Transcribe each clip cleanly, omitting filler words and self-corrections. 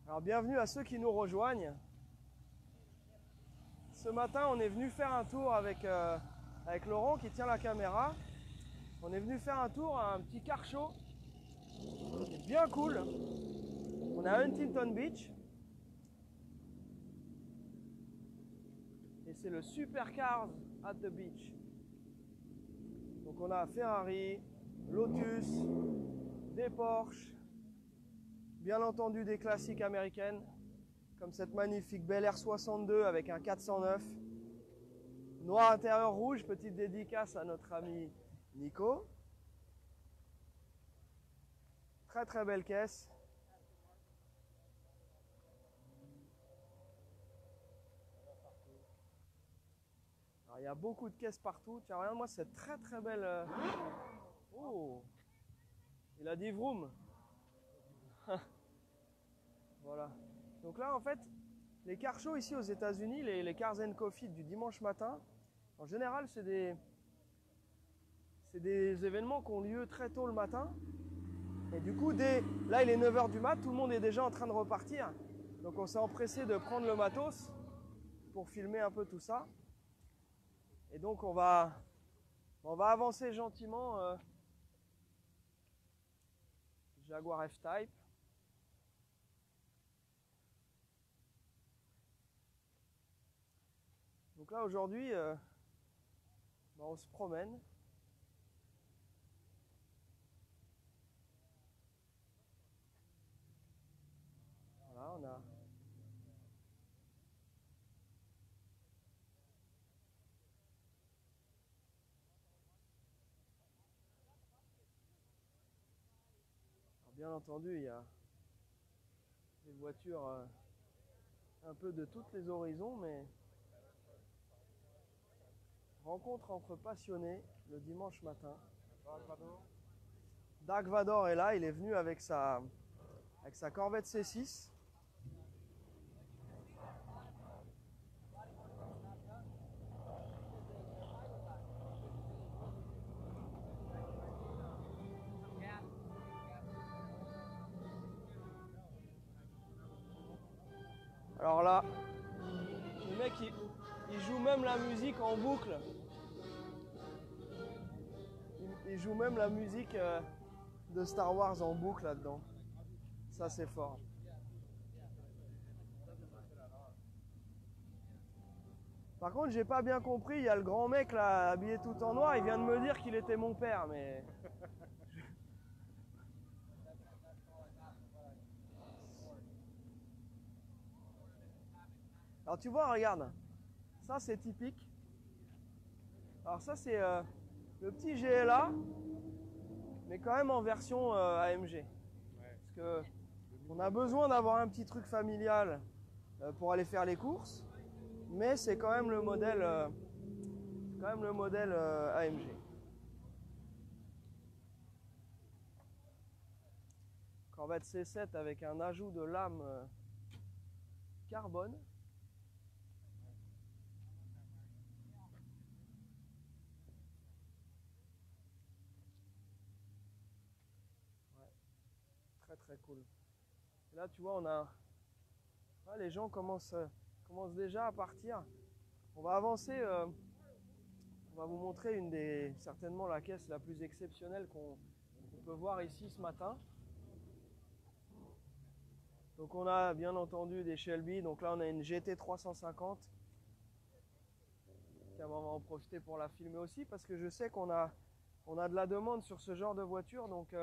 Alors bienvenue à ceux qui nous rejoignent. Ce matin, on est venu faire un tour avec Laurent qui tient la caméra. On est venu faire un tour à un petit car show bien cool. On est à Huntington Beach. Et c'est le Supercars at the Beach. Donc on a Ferrari, Lotus, des Porsche, bien entendu des classiques américaines, comme cette magnifique Bel Air 62 avec un 409. Noir intérieur rouge, petite dédicace à notre ami Nico. Très très belle caisse. Alors, il y a beaucoup de caisses partout. Tiens, regarde-moi cette très très belle... Oh, il a dit vroom. Voilà. Donc là, en fait, les car shows ici aux États-Unis, les Cars and Coffee du dimanche matin, en général, c'est des événements qui ont lieu très tôt le matin. Et du coup, là, il est 9 h du mat, tout le monde est déjà en train de repartir. Donc on s'est empressé de prendre le matos pour filmer un peu tout ça. Et donc on va avancer gentiment. Jaguar F-Type. Donc là aujourd'hui, on se promène. Voilà, on a... Alors, bien entendu, il y a des voitures un peu de tous les horizons, mais rencontre entre passionnés le dimanche matin. Dark Vador est là, il est venu avec sa Corvette C6. Alors là, le mec il joue même la musique en boucle. Il joue même la musique de Star Wars en boucle là-dedans. Ça c'est fort. Par contre, j'ai pas bien compris, il y a le grand mec là habillé tout en noir, il vient de me dire qu'il était mon père, mais... Alors tu vois, regarde, ça c'est typique. Alors ça c'est le petit GLA, mais quand même en version AMG. Parce que on a besoin d'avoir un petit truc familial pour aller faire les courses, mais c'est quand même le modèle, AMG. Corvette C7 avec un ajout de lame carbone. Ouais, très très cool. Et là tu vois, on a... Ouais, les gens commencent déjà à partir. On va avancer, on va vous montrer certainement la caisse la plus exceptionnelle qu'on peut voir ici ce matin. Donc on a bien entendu des Shelby, donc là on a une GT 350. Tiens, on va en profiter pour la filmer aussi parce que je sais qu'on a de la demande sur ce genre de voiture. Donc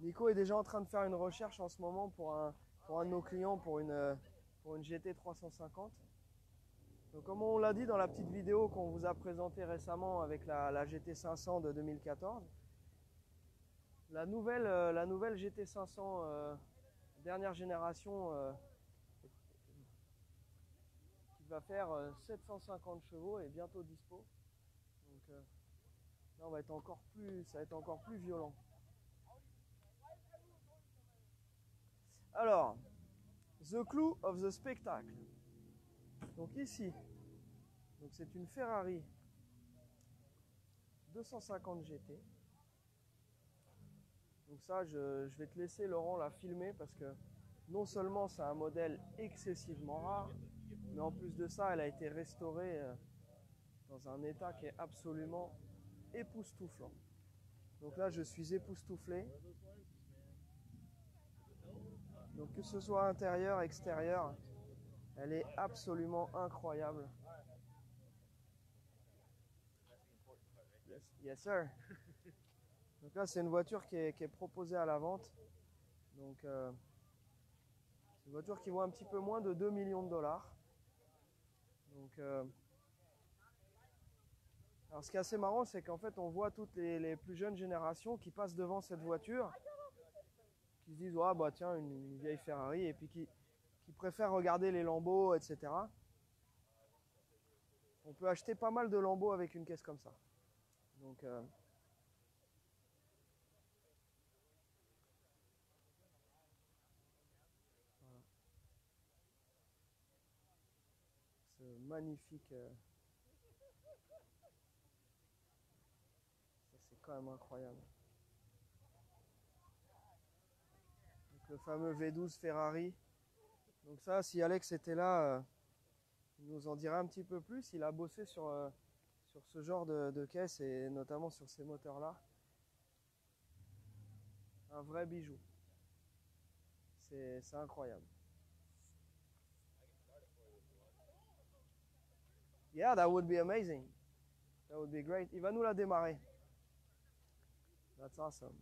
Nico est déjà en train de faire une recherche en ce moment pour un de nos clients pour une GT 350. Donc comme on l'a dit dans la petite vidéo qu'on vous a présentée récemment avec la GT 500 de 2014, la nouvelle GT 500 dernière génération qui va faire 750 chevaux est bientôt dispo. Donc là ça va être encore plus violent. Alors, the clue of the spectacle. Donc ici, donc c'est une Ferrari 250 GT. Donc ça, je vais te laisser Laurent la filmer parce que non seulement c'est un modèle excessivement rare, mais en plus de ça, elle a été restaurée dans un état qui est absolument époustouflant. Donc là, je suis époustouflé. Donc que ce soit intérieur, extérieur, elle est absolument incroyable. Yes, sir. Donc là, c'est une voiture qui est proposée à la vente. Donc, c'est une voiture qui vaut un petit peu moins de 2 millions de dollars. Donc, alors ce qui est assez marrant, c'est qu'en fait, on voit toutes les plus jeunes générations qui passent devant cette voiture, qui se disent, ah bah tiens, une vieille Ferrari, et puis qui préfèrent regarder les lambeaux, etc. On peut acheter pas mal de lambeaux avec une caisse comme ça. Donc, voilà. Ce magnifique... ça, c'est quand même incroyable. Donc, le fameux V12 Ferrari. Donc ça, si Alex était là, il nous en dirait un petit peu plus. Il a bossé sur ce genre de caisse et notamment sur ces moteurs-là. Un vrai bijou. C'est incroyable. Yeah, that would be amazing. That would be great. Il va nous la démarrer. That's awesome.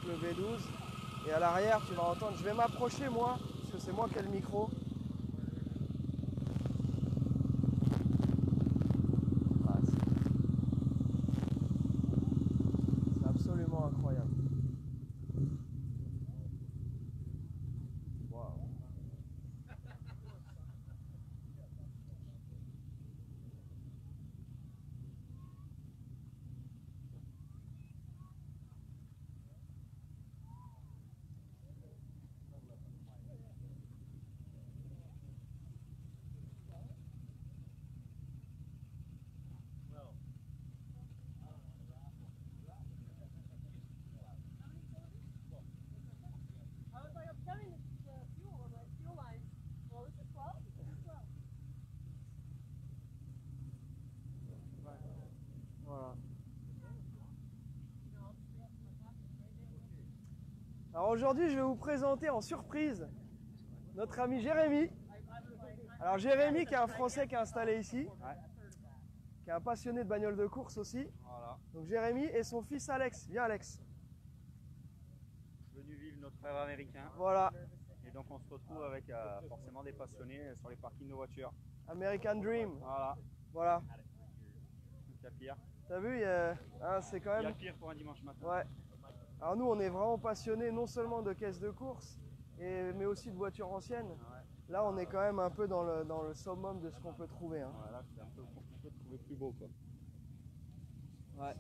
Le V12 et à l'arrière tu vas entendre, je vais m'approcher moi parce que c'est moi qui ai le micro. Ah, c'est absolument incroyable. Wow. Voilà. Alors aujourd'hui, je vais vous présenter en surprise notre ami Jérémy. Alors Jérémy qui est un Français qui est installé ici, qui est un passionné de bagnole de course aussi. Voilà. Donc Jérémy et son fils Alex. Viens Alex. Venu vivre notre rêve américain. Voilà. Et donc on se retrouve avec forcément des passionnés sur les parkings de voitures. American Dream. Voilà. Voilà. Il y a pire. T'as vu, hein, c'est quand même... Il y a pire pour un dimanche matin. Ouais. Alors nous, on est vraiment passionnés non seulement de caisses de course, mais aussi de voitures anciennes. Ouais. Là, on est quand même un peu dans le summum de ce qu'on peut trouver. Hein. Voilà, c'est un peu compliqué de trouver plus beau, quoi. Ouais.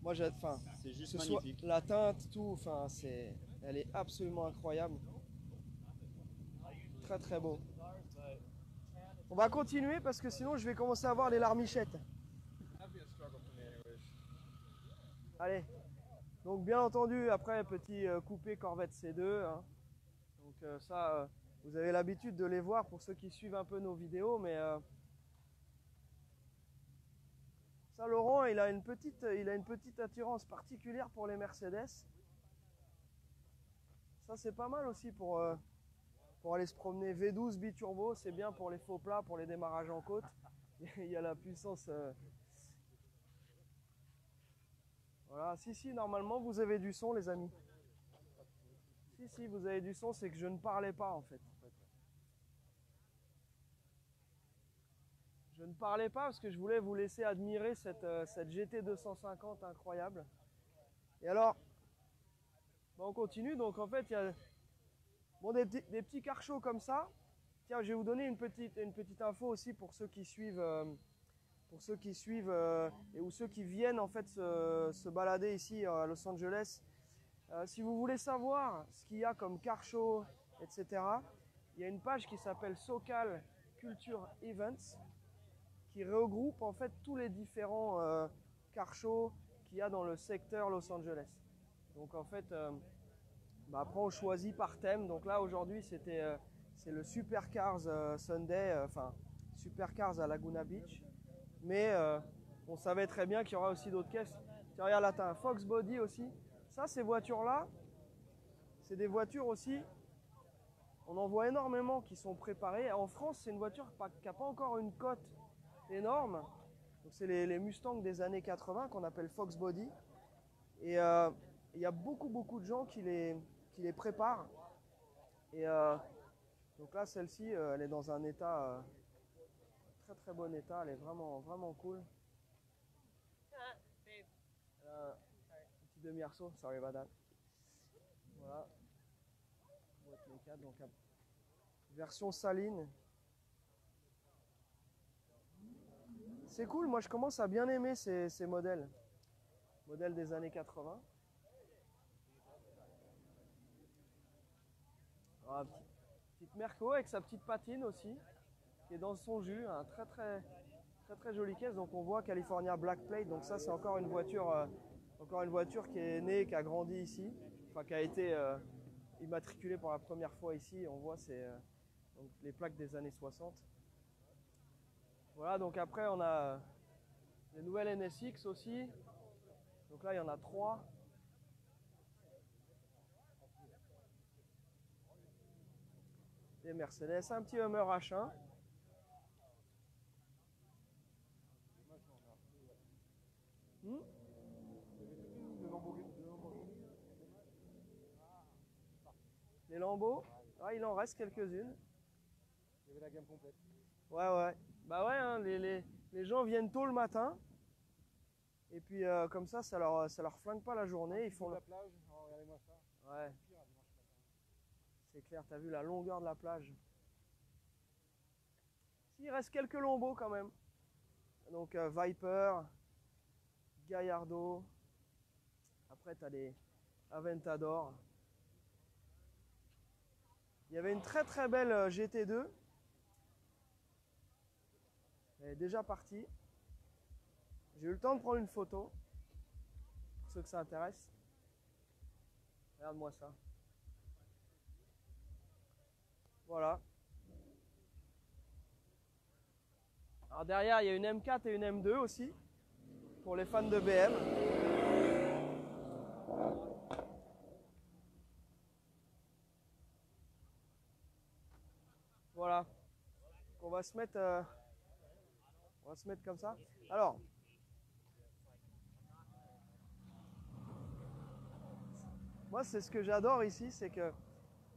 Moi, j'ai, enfin, c'est juste ce magnifique. Soit la teinte, tout, enfin, elle est absolument incroyable. Très très beau. On va continuer parce que sinon, je vais commencer à voir les larmichettes. Allez. Donc bien entendu, après, petit coupé Corvette C2. Hein. Donc ça, vous avez l'habitude de les voir pour ceux qui suivent un peu nos vidéos, mais ça, Laurent, il a une petite attirance particulière pour les Mercedes. Ça, c'est pas mal aussi pour aller se promener. V12 biturbo, c'est bien pour les faux plats, pour les démarrages en côte. Il y a la puissance... Voilà, si, normalement vous avez du son les amis. Si, vous avez du son, c'est que je ne parlais pas en fait. Je ne parlais pas parce que je voulais vous laisser admirer cette GT 250 incroyable. Et alors, on continue, donc en fait il Bon, des petits cars chauds comme ça. Tiens, je vais vous donner une petite info aussi pour ceux qui suivent, et ou ceux qui viennent en fait se balader ici à Los Angeles. Si vous voulez savoir ce qu'il y a comme car show, etc., il y a une page qui s'appelle SoCal Culture Events qui regroupe en fait tous les différents car shows qu'il y a dans le secteur Los Angeles. Donc en fait, après on choisit par thème. Donc là aujourd'hui c'est le Supercars Sunday, enfin Supercars à Laguna Beach. Mais on savait très bien qu'il y aura aussi d'autres caisses. Tiens, regarde là, tu as un Fox Body aussi. Ça, ces voitures-là, c'est des voitures aussi, on en voit énormément qui sont préparées. En France, c'est une voiture qui n'a pas encore une cote énorme. Donc c'est les Mustangs des années 80 qu'on appelle Fox Body. Et il y a beaucoup de gens qui les préparent. Et donc là, celle-ci, elle est dans un état, très bon état. Elle est vraiment cool. Petit demi-arceau, sorry about that. Voilà. Donc version saline. C'est cool, moi je commence à bien aimer ces modèles. Modèles des années 80. Voilà, petite Merco avec sa petite patine aussi, qui est dans son jus, un très jolie caisse. Donc on voit California Black Plate, donc ça c'est encore une voiture qui est née, qui a grandi ici, enfin qui a été immatriculée pour la première fois ici. On voit donc les plaques des années 60. Voilà, donc après on a les nouvelles NSX aussi. Donc là il y en a 3. Des Mercedes, un petit Hummer H1. Les Lambeaux, il en reste quelques-unes. Il y avait la gamme complète. Ouais. Bah ouais, hein, les gens viennent tôt le matin. Et puis comme ça leur flingue pas la journée. Ils font la plage, oh, regardez-moi ça. Ouais. C'est clair, t'as vu la longueur de la plage. Il reste quelques Lambeaux quand même. Donc Viper, Gallardo. Après t'as des Aventador. Il y avait une très belle GT2. Elle est déjà partie. J'ai eu le temps de prendre une photo. Pour ceux que ça intéresse. Regarde-moi ça. Voilà. Alors derrière, il y a une M4 et une M2 aussi. Pour les fans de BM. Voilà. On va se mettre comme ça. Alors, moi c'est ce que j'adore ici, c'est que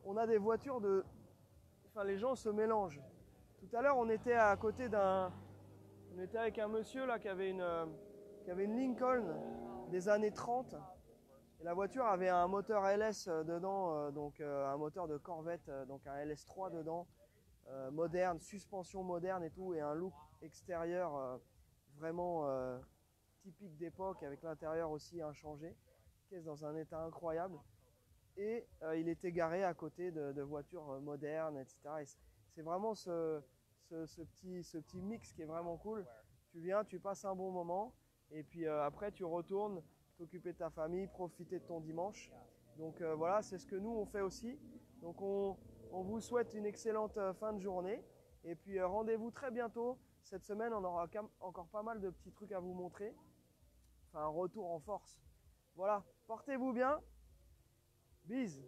on a des voitures enfin les gens se mélangent. Tout à l'heure on était on était avec un monsieur là qui avait une Lincoln des années 30. Et la voiture avait un moteur LS dedans, donc un moteur de Corvette, donc un LS3 dedans. Moderne, suspension moderne et tout, et un look extérieur vraiment typique d'époque, avec l'intérieur aussi inchangé. Caisse dans un état incroyable. Et il était garé à côté de voitures modernes, etc. Et c'est vraiment ce petit mix qui est vraiment cool. Tu viens, tu passes un bon moment, et puis après tu retournes t'occuper de ta famille, profiter de ton dimanche. Donc voilà, c'est ce que nous on fait aussi. Donc on vous souhaite une excellente fin de journée. Et puis rendez-vous très bientôt. Cette semaine, on aura encore pas mal de petits trucs à vous montrer. Enfin, un retour en force. Voilà, portez-vous bien. Bise.